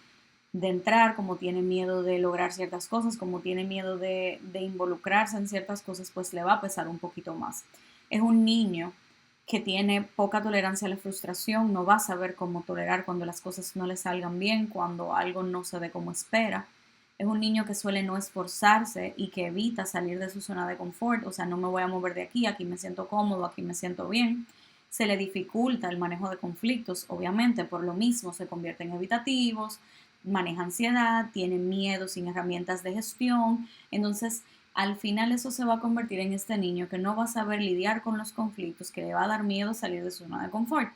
entrar, como tiene miedo de lograr ciertas cosas, como tiene miedo de involucrarse en ciertas cosas, pues le va a pesar un poquito más. Es un niño que tiene poca tolerancia a la frustración, no va a saber cómo tolerar cuando las cosas no le salgan bien, cuando algo no se dé como espera. Es un niño que suele no esforzarse y que evita salir de su zona de confort, o sea, no me voy a mover de aquí, aquí me siento cómodo, aquí me siento bien. Se le dificulta el manejo de conflictos, obviamente, por lo mismo se convierten en evitativos, maneja ansiedad, tiene miedo sin herramientas de gestión, entonces al final eso se va a convertir en este niño que no va a saber lidiar con los conflictos, que le va a dar miedo salir de su zona de confort.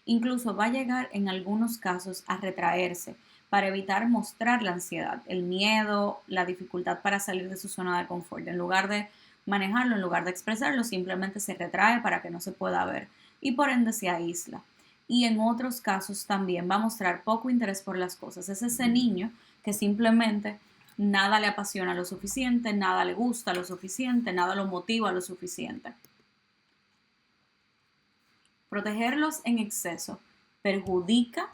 Incluso va a llegar en algunos casos a retraerse para evitar mostrar la ansiedad, el miedo, la dificultad para salir de su zona de confort. En lugar de manejarlo, en lugar de expresarlo, simplemente se retrae para que no se pueda ver y por ende se aísla. Y en otros casos también va a mostrar poco interés por las cosas. Es ese niño que simplemente nada le apasiona lo suficiente, nada le gusta lo suficiente, nada lo motiva lo suficiente. Protegerlos en exceso perjudica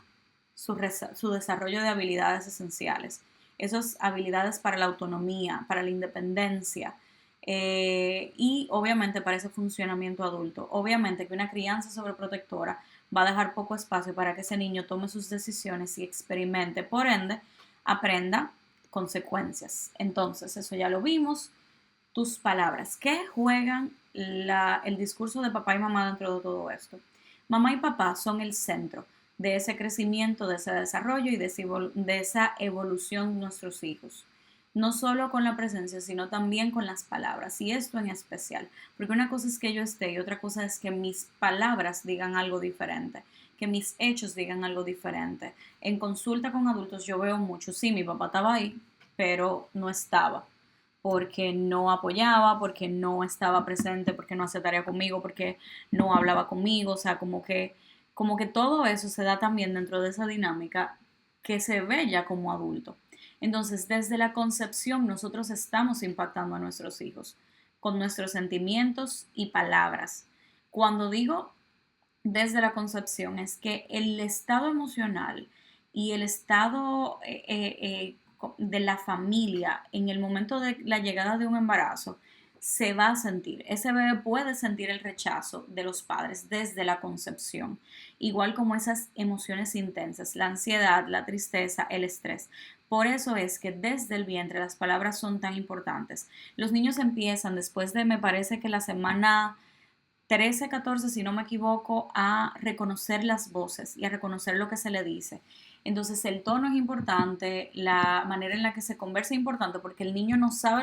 su desarrollo de habilidades esenciales. Esas habilidades para la autonomía, para la independencia y obviamente para ese funcionamiento adulto. Obviamente que una crianza sobreprotectora va a dejar poco espacio para que ese niño tome sus decisiones y experimente, por ende, aprenda consecuencias. Entonces, eso ya lo vimos. Tus palabras, ¿qué juegan el discurso de papá y mamá dentro de todo esto? Mamá y papá son el centro de ese crecimiento, de ese desarrollo y de esa evolución de nuestros hijos. No solo con la presencia, sino también con las palabras. Y esto en especial. Porque una cosa es que yo esté y otra cosa es que mis palabras digan algo diferente. Que mis hechos digan algo diferente. En consulta con adultos yo veo mucho, sí, mi papá estaba ahí, pero no estaba porque no apoyaba, porque no estaba presente, porque no hacía tarea conmigo, porque no hablaba conmigo, o sea, como que todo eso se da también dentro de esa dinámica que se ve ya como adulto. Entonces, desde la concepción nosotros estamos impactando a nuestros hijos con nuestros sentimientos y palabras. Cuando digo desde la concepción es que el estado emocional y el estado de la familia en el momento de la llegada de un embarazo se va a sentir. Ese bebé puede sentir el rechazo de los padres desde la concepción, igual como esas emociones intensas, la ansiedad, la tristeza, el estrés. Por eso es que desde el vientre las palabras son tan importantes. Los niños empiezan después de, me parece que la semana 13, 14, si no me equivoco, a reconocer las voces y a reconocer lo que se le dice. Entonces el tono es importante, la manera en la que se conversa es importante porque el niño no sabe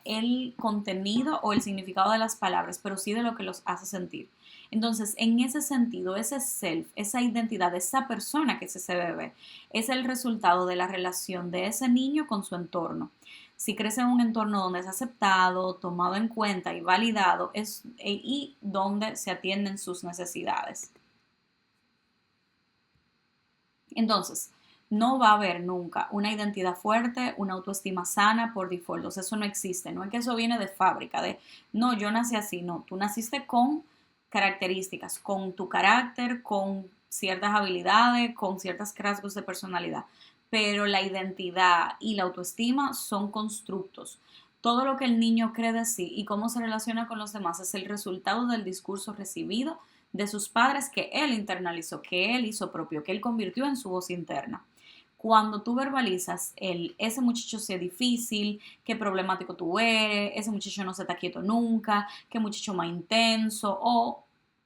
el contenido o el significado de las palabras, pero sí de lo que los hace sentir. Entonces, en ese sentido, ese self, esa identidad, esa persona que es ese bebé, es el resultado de la relación de ese niño con su entorno. Si crece en un entorno donde es aceptado, tomado en cuenta y validado, y donde se atienden sus necesidades. Entonces, no va a haber nunca una identidad fuerte, una autoestima sana por default. O sea, eso no existe. No es que eso viene de fábrica, no, yo nací así. No, tú naciste con características, con tu carácter, con ciertas habilidades, con ciertos rasgos de personalidad. Pero la identidad y la autoestima son constructos. Todo lo que el niño cree de sí y cómo se relaciona con los demás es el resultado del discurso recibido de sus padres que él internalizó, que él hizo propio, que él convirtió en su voz interna. Cuando tú verbalizas ese muchacho es difícil, qué problemático tú eres, ese muchacho no se está quieto nunca, qué muchacho más intenso o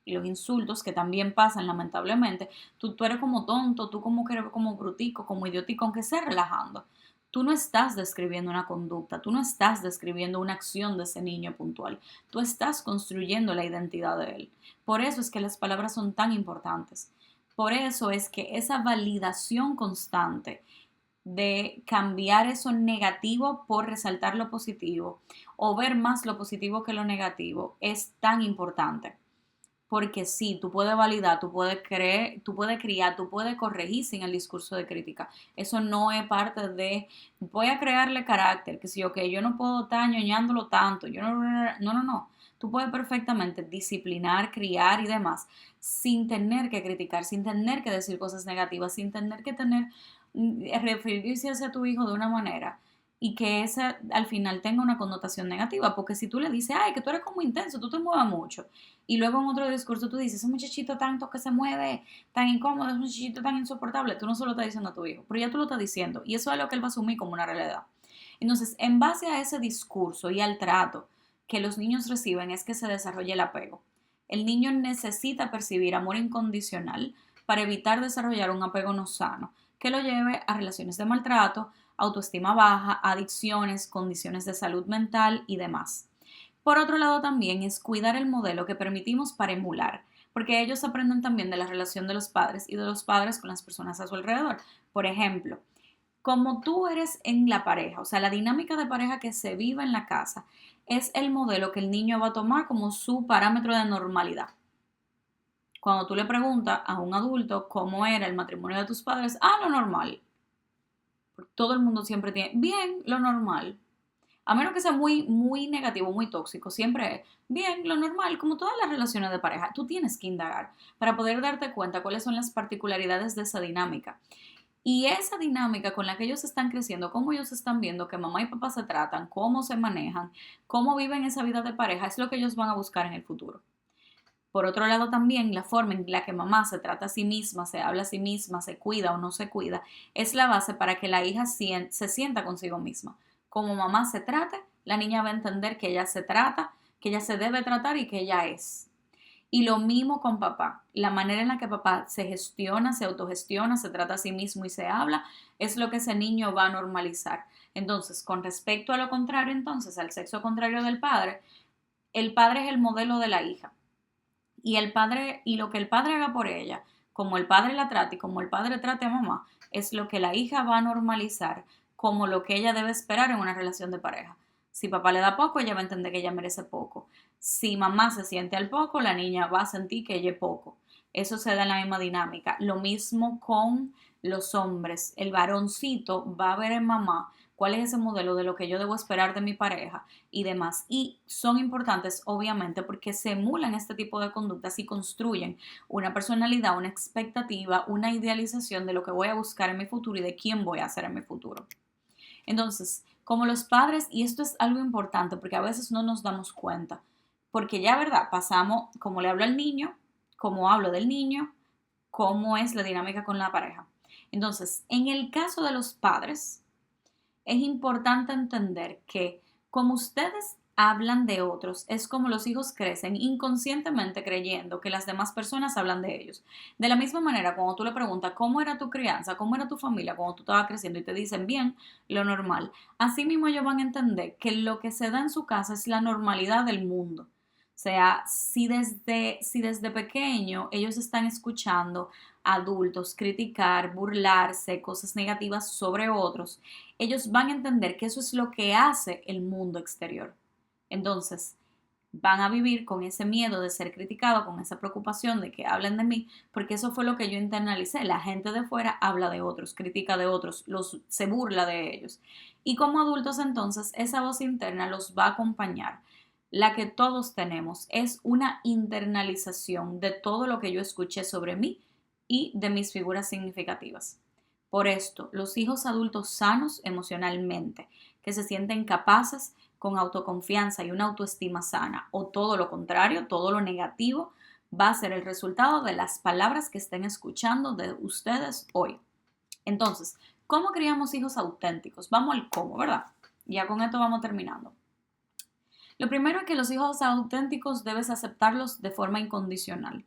y los insultos, que también pasan lamentablemente, tú eres como tonto, tú como que eres como brutico, como idiotico, aunque sea relajando. Tú no estás describiendo una conducta, tú no estás describiendo una acción de ese niño puntual, tú estás construyendo la identidad de él. Por eso es que las palabras son tan importantes. Por eso es que esa validación constante de cambiar eso negativo por resaltar lo positivo o ver más lo positivo que lo negativo es tan importante. Porque sí, tú puedes validar, tú puedes creer, tú puedes criar, tú puedes corregir sin el discurso de crítica. Eso no es parte de, voy a crearle carácter, que si, ok, yo no puedo estar ñoñándolo tanto, yo no. Tú puedes perfectamente disciplinar, criar y demás sin tener que criticar, sin tener que decir cosas negativas, sin tener que referirse hacia tu hijo de una manera y que esa al final tenga una connotación negativa, porque si tú le dices, ay, que tú eres como intenso, tú te mueves mucho, y luego en otro discurso tú dices, ese muchachito tanto que se mueve, tan incómodo, ese muchachito tan insoportable, tú no se lo estás diciendo a tu hijo, pero ya tú lo estás diciendo, y eso es lo que él va a asumir como una realidad. Entonces, en base a ese discurso y al trato que los niños reciben es que se desarrolla el apego. El niño necesita percibir amor incondicional para evitar desarrollar un apego no sano, que lo lleve a relaciones de maltrato, autoestima baja, adicciones, condiciones de salud mental y demás. Por otro lado también es cuidar el modelo que permitimos para emular, porque ellos aprenden también de la relación de los padres y de los padres con las personas a su alrededor. Por ejemplo, como tú eres en la pareja, o sea, la dinámica de pareja que se vive en la casa es el modelo que el niño va a tomar como su parámetro de normalidad. Cuando tú le preguntas a un adulto cómo era el matrimonio de tus padres, lo normal. Todo el mundo siempre tiene, bien, lo normal. A menos que sea muy, muy negativo, muy tóxico, siempre es, bien, lo normal, como todas las relaciones de pareja, tú tienes que indagar para poder darte cuenta cuáles son las particularidades de esa dinámica. Y esa dinámica con la que ellos están creciendo, cómo ellos están viendo que mamá y papá se tratan, cómo se manejan, cómo viven esa vida de pareja, es lo que ellos van a buscar en el futuro. Por otro lado también, la forma en la que mamá se trata a sí misma, se habla a sí misma, se cuida o no se cuida, es la base para que la hija se sienta consigo misma. Como mamá se trate, la niña va a entender que ella se trata, que ella se debe tratar y que ella es. Y lo mismo con papá. La manera en la que papá se gestiona, se autogestiona, se trata a sí mismo y se habla, es lo que ese niño va a normalizar. Entonces, con respecto a lo contrario, entonces, al sexo contrario del padre, el padre es el modelo de la hija. Y el padre, y lo que el padre haga por ella, como el padre la trate y como el padre trate a mamá, es lo que la hija va a normalizar como lo que ella debe esperar en una relación de pareja. Si papá le da poco, ella va a entender que ella merece poco. Si mamá se siente al poco, la niña va a sentir que ella es poco. Eso se da en la misma dinámica. Lo mismo con los hombres. El varoncito va a ver en mamá cuál es ese modelo de lo que yo debo esperar de mi pareja y demás. Y son importantes, obviamente, porque se emulan este tipo de conductas y construyen una personalidad, una expectativa, una idealización de lo que voy a buscar en mi futuro y de quién voy a ser en mi futuro. Entonces, como los padres, y esto es algo importante porque a veces no nos damos cuenta, porque ya, ¿verdad? Pasamos, como le hablo al niño, como hablo del niño, cómo es la dinámica con la pareja. Entonces, en el caso de los padres, es importante entender que como ustedes hablan de otros, es como los hijos crecen inconscientemente creyendo que las demás personas hablan de ellos. De la misma manera, cuando tú le preguntas cómo era tu crianza, cómo era tu familia cuando tú estabas creciendo y te dicen bien, lo normal, así mismo ellos van a entender que lo que se da en su casa es la normalidad del mundo. O sea, si desde pequeño ellos están escuchando adultos criticar, burlarse, cosas negativas sobre otros, ellos van a entender que eso es lo que hace el mundo exterior. Entonces, van a vivir con ese miedo de ser criticado, con esa preocupación de que hablen de mí, porque eso fue lo que yo internalicé. La gente de fuera habla de otros, critica de otros, se burla de ellos. Y como adultos entonces, esa voz interna los va a acompañar. La que todos tenemos es una internalización de todo lo que yo escuché sobre mí y de mis figuras significativas. Por esto, los hijos adultos sanos emocionalmente, que se sienten capaces, con autoconfianza y una autoestima sana, o todo lo contrario, todo lo negativo, va a ser el resultado de las palabras que estén escuchando de ustedes hoy. Entonces, ¿cómo criamos hijos auténticos? Vamos al cómo, ¿verdad? Ya con esto vamos terminando. Lo primero es que los hijos auténticos debes aceptarlos de forma incondicional.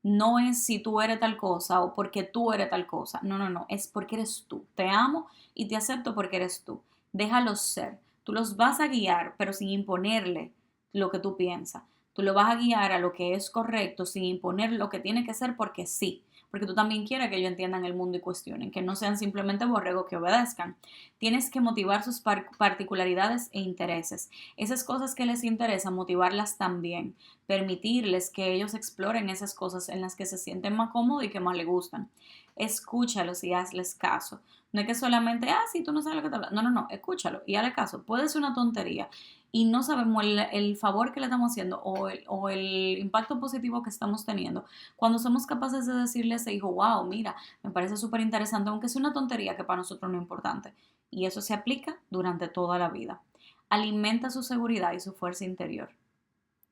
No es si tú eres tal cosa o porque tú eres tal cosa. No, no, no. Es porque eres tú. Te amo y te acepto porque eres tú. Déjalos ser. Tú los vas a guiar, pero sin imponerle lo que tú piensas. Tú lo vas a guiar a lo que es correcto, sin imponer lo que tiene que ser porque sí. Porque tú también quieres que ellos entiendan el mundo y cuestionen, que no sean simplemente borregos que obedezcan. Tienes que motivar sus particularidades e intereses. Esas cosas que les interesan, motivarlas también, permitirles que ellos exploren esas cosas en las que se sienten más cómodos y que más les gustan. Escúchalos y hazles caso. No es que solamente, sí, tú no sabes lo que te hablas. No, no, no, escúchalo y hazle caso. Puede ser una tontería y no sabemos el favor que le estamos haciendo o el impacto positivo que estamos teniendo cuando somos capaces de decirle a ese hijo, wow, mira, me parece súper interesante, aunque sea una tontería que para nosotros no es importante. Y eso se aplica durante toda la vida. Alimenta su seguridad y su fuerza interior.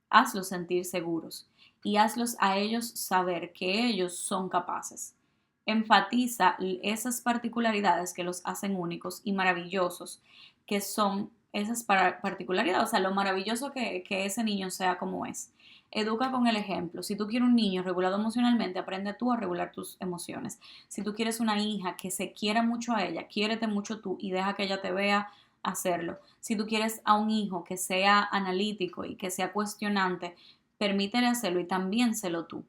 Hazlos sentir seguros y hazlos a ellos saber que ellos son capaces. Enfatiza esas particularidades que los hacen únicos y maravillosos, que son esas particularidades, o sea, lo maravilloso que ese niño sea como es. Educa con el ejemplo. Si tú quieres un niño regulado emocionalmente, aprende tú a regular tus emociones. Si tú quieres una hija que se quiera mucho a ella, quiérete mucho tú y deja que ella te vea hacerlo. Si tú quieres a un hijo que sea analítico y que sea cuestionante, permítele hacerlo y también sélo tú.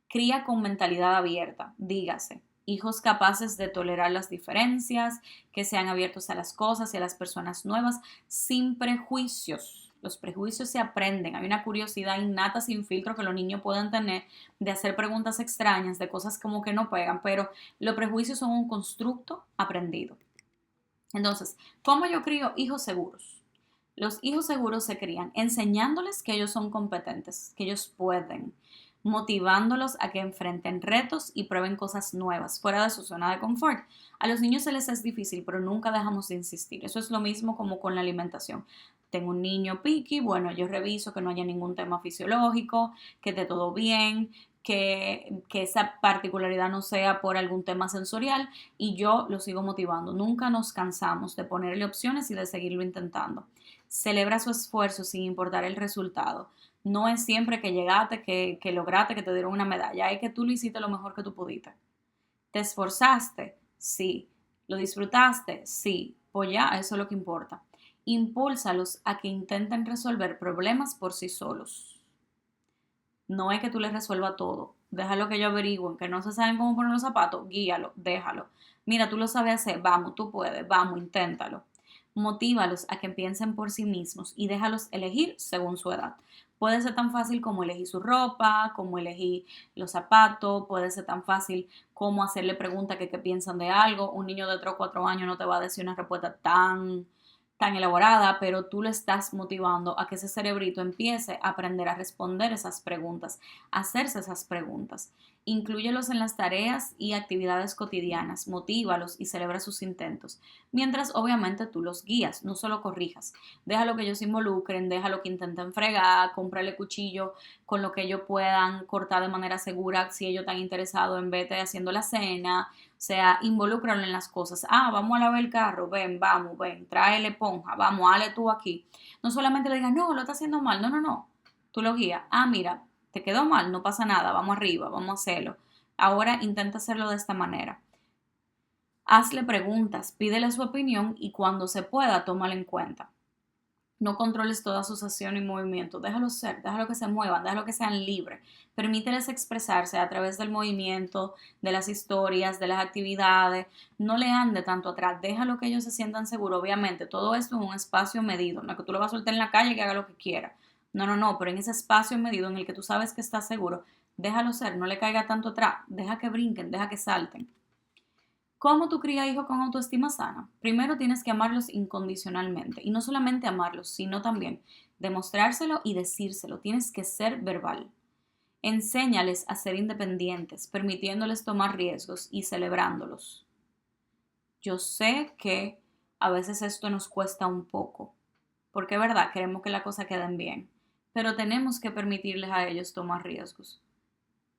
Cría con mentalidad abierta, dígase, hijos capaces de tolerar las diferencias, que sean abiertos a las cosas y a las personas nuevas, sin prejuicios. Los prejuicios se aprenden. Hay una curiosidad innata sin filtro que los niños pueden tener de hacer preguntas extrañas, de cosas como que no pegan, pero los prejuicios son un constructo aprendido. Entonces, ¿cómo yo crío hijos seguros? Los hijos seguros se crían enseñándoles que ellos son competentes, que ellos pueden, motivándolos a que enfrenten retos y prueben cosas nuevas fuera de su zona de confort. A los niños se les es difícil, pero nunca dejamos de insistir. Eso es lo mismo como con la alimentación. Tengo un niño picky, bueno, yo reviso que no haya ningún tema fisiológico, que esté todo bien, que esa particularidad no sea por algún tema sensorial y yo lo sigo motivando. Nunca nos cansamos de ponerle opciones y de seguirlo intentando. Celebra su esfuerzo sin importar el resultado. No es siempre que llegaste, que lograste, que te dieron una medalla, es que tú lo hiciste lo mejor que tú pudiste. ¿Te esforzaste? Sí. ¿Lo disfrutaste? Sí. Pues ya, eso es lo que importa. Impúlsalos a que intenten resolver problemas por sí solos. No es que tú les resuelvas todo. Déjalo que ellos averigüen, que no se saben cómo poner los zapatos, guíalo, déjalo. Mira, tú lo sabes hacer, vamos, tú puedes, vamos, inténtalo. Motívalos a que piensen por sí mismos y déjalos elegir según su edad. Puede ser tan fácil como elegir su ropa, como elegir los zapatos, puede ser tan fácil como hacerle preguntas que qué piensan de algo. Un niño de 3 o 4 años no te va a decir una respuesta tan elaborada, pero tú lo estás motivando a que ese cerebrito empiece a aprender a responder esas preguntas, a hacerse esas preguntas. Inclúyelos en las tareas y actividades cotidianas, motívalos y celebra sus intentos, mientras obviamente tú los guías, no solo corrijas. Déjalo que ellos se involucren, déjalo que intenten fregar, cómprale cuchillo con lo que ellos puedan cortar de manera segura si ellos están interesados en vez de haciendo la cena. O sea, involúcralo en las cosas. Vamos a lavar el carro, ven, vamos, ven, tráele esponja, vamos, hale tú aquí. No solamente le digas, no, lo está haciendo mal, no, no, no. Tú lo guías. Mira, te quedó mal, no pasa nada, vamos arriba, vamos a hacerlo. Ahora intenta hacerlo de esta manera. Hazle preguntas, pídele su opinión y cuando se pueda, tómala en cuenta. No controles todas sus acciones y movimientos. Déjalo ser, déjalo que se muevan, déjalo que sean libres. Permíteles expresarse a través del movimiento, de las historias, de las actividades. No le ande tanto atrás. Déjalo que ellos se sientan seguros. Obviamente, todo esto en un espacio medido. No es que tú lo vas a soltar en la calle y que haga lo que quiera. No, no, no. Pero en ese espacio medido en el que tú sabes que estás seguro, déjalo ser. No le caiga tanto atrás. Deja que brinquen, deja que salten. ¿Cómo tú crías hijos con autoestima sana? Primero tienes que amarlos incondicionalmente y no solamente amarlos, sino también demostrárselo y decírselo. Tienes que ser verbal. Enséñales a ser independientes, permitiéndoles tomar riesgos y celebrándolos. Yo sé que a veces esto nos cuesta un poco, porque es verdad, queremos que las cosas queden bien, pero tenemos que permitirles a ellos tomar riesgos.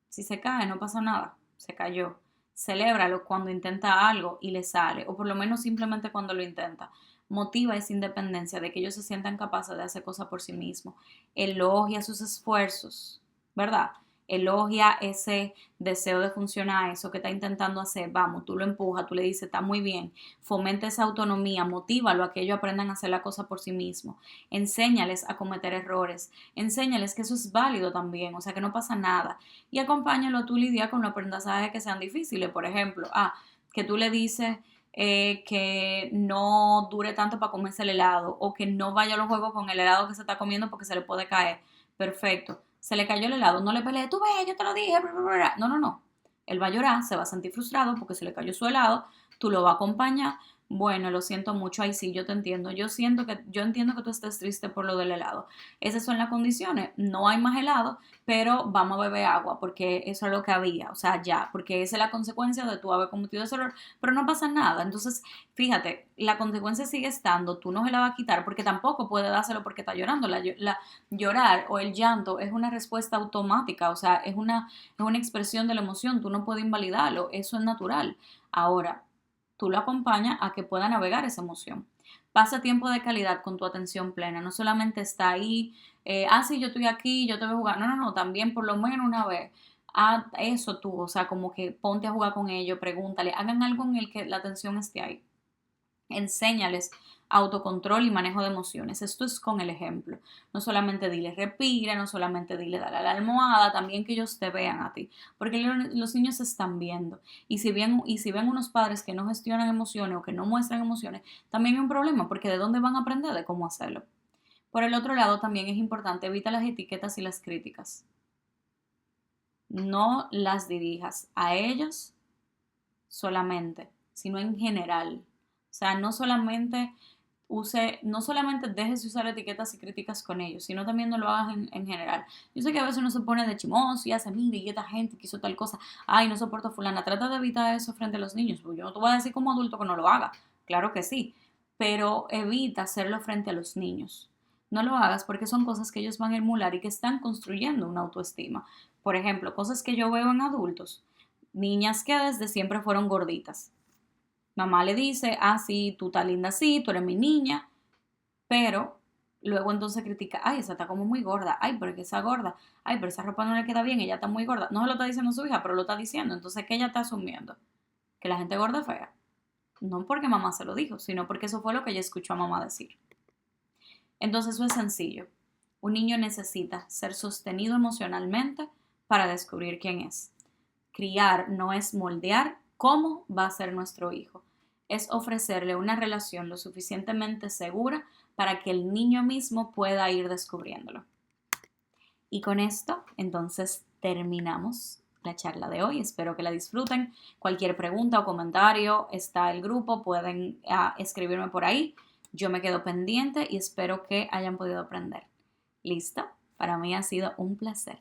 Si se cae, no pasa nada, se cayó. Celébralo cuando intenta algo y le sale, o por lo menos simplemente cuando lo intenta. Motiva esa independencia de que ellos se sientan capaces de hacer cosas por sí mismos. Elogia sus esfuerzos, ¿verdad? Elogia ese deseo de funcionar, eso que está intentando hacer. Vamos, tú lo empujas, tú le dices, está muy bien. Fomenta esa autonomía, motívalo a que ellos aprendan a hacer la cosa por sí mismos. Enséñales a cometer errores. Enséñales que eso es válido también, o sea, que no pasa nada. Y acompáñalo a tu lidiar con los aprendizajes que sean difíciles. Por ejemplo, que tú le dices que no dure tanto para comerse el helado o que no vaya a los juegos con el helado que se está comiendo porque se le puede caer. Perfecto. Se le cayó el helado, no le pelees, tú ves, yo te lo dije. Bla, bla, bla. No, no, no. Él va a llorar, se va a sentir frustrado porque se le cayó su helado, tú lo vas a acompañar. Bueno, lo siento mucho, ahí sí, yo te entiendo. Yo entiendo que tú estés triste por lo del helado. Esas son las condiciones. No hay más helado, pero vamos a beber agua porque eso es lo que había. O sea, ya, porque esa es la consecuencia de tu haber cometido ese error, pero no pasa nada. Entonces, fíjate, la consecuencia sigue estando, tú no se la vas a quitar porque tampoco puede dárselo porque está llorando. Llorar o el llanto es una respuesta automática, o sea, es una expresión de la emoción, tú no puedes invalidarlo, eso es natural. Ahora, tú lo acompañas a que pueda navegar esa emoción. Pasa tiempo de calidad con tu atención plena, no solamente está ahí, sí, yo estoy aquí, yo te voy a jugar, no, no, no, también por lo menos una vez. Eso tú, o sea, como que ponte a jugar con ellos, pregúntale, hagan algo en el que la atención esté ahí. Enséñales autocontrol y manejo de emociones. Esto es con el ejemplo. No solamente dile respira, no solamente dile dale a la almohada, también que ellos te vean a ti. Porque los niños se están viendo. Y si ven unos padres que no gestionan emociones o que no muestran emociones, también hay un problema, porque ¿de dónde van a aprender de cómo hacerlo? Por el otro lado, también es importante, evita las etiquetas y las críticas. No las dirijas a ellos solamente, sino en general. O sea, no solamente dejes de usar etiquetas y críticas con ellos, sino también no lo hagas en general. Yo sé que a veces uno se pone de chimoso y hace, mire, y esta gente que hizo tal cosa, ay, no soporto a fulana. Trata de evitar eso frente a los niños, porque yo no te voy a decir como adulto que no lo haga, claro que sí, pero evita hacerlo frente a los niños. No lo hagas porque son cosas que ellos van a emular y que están construyendo una autoestima. Por ejemplo, cosas que yo veo en adultos, niñas que desde siempre fueron gorditas. Mamá le dice, sí, tú estás linda así, tú eres mi niña, pero luego entonces critica, ay, esa está como muy gorda, ay, pero es que esa gorda, ay, pero esa ropa no le queda bien, ella está muy gorda. No se lo está diciendo su hija, pero lo está diciendo. Entonces, ¿qué ella está asumiendo? Que la gente gorda es fea. No porque mamá se lo dijo, sino porque eso fue lo que ella escuchó a mamá decir. Entonces, eso es sencillo. Un niño necesita ser sostenido emocionalmente para descubrir quién es. Criar no es moldear cómo va a ser nuestro hijo, es ofrecerle una relación lo suficientemente segura para que el niño mismo pueda ir descubriéndolo. Y con esto, entonces, terminamos la charla de hoy. Espero que la disfruten. Cualquier pregunta o comentario, está el grupo, pueden escribirme por ahí. Yo me quedo pendiente y espero que hayan podido aprender. ¿Listo? Para mí ha sido un placer.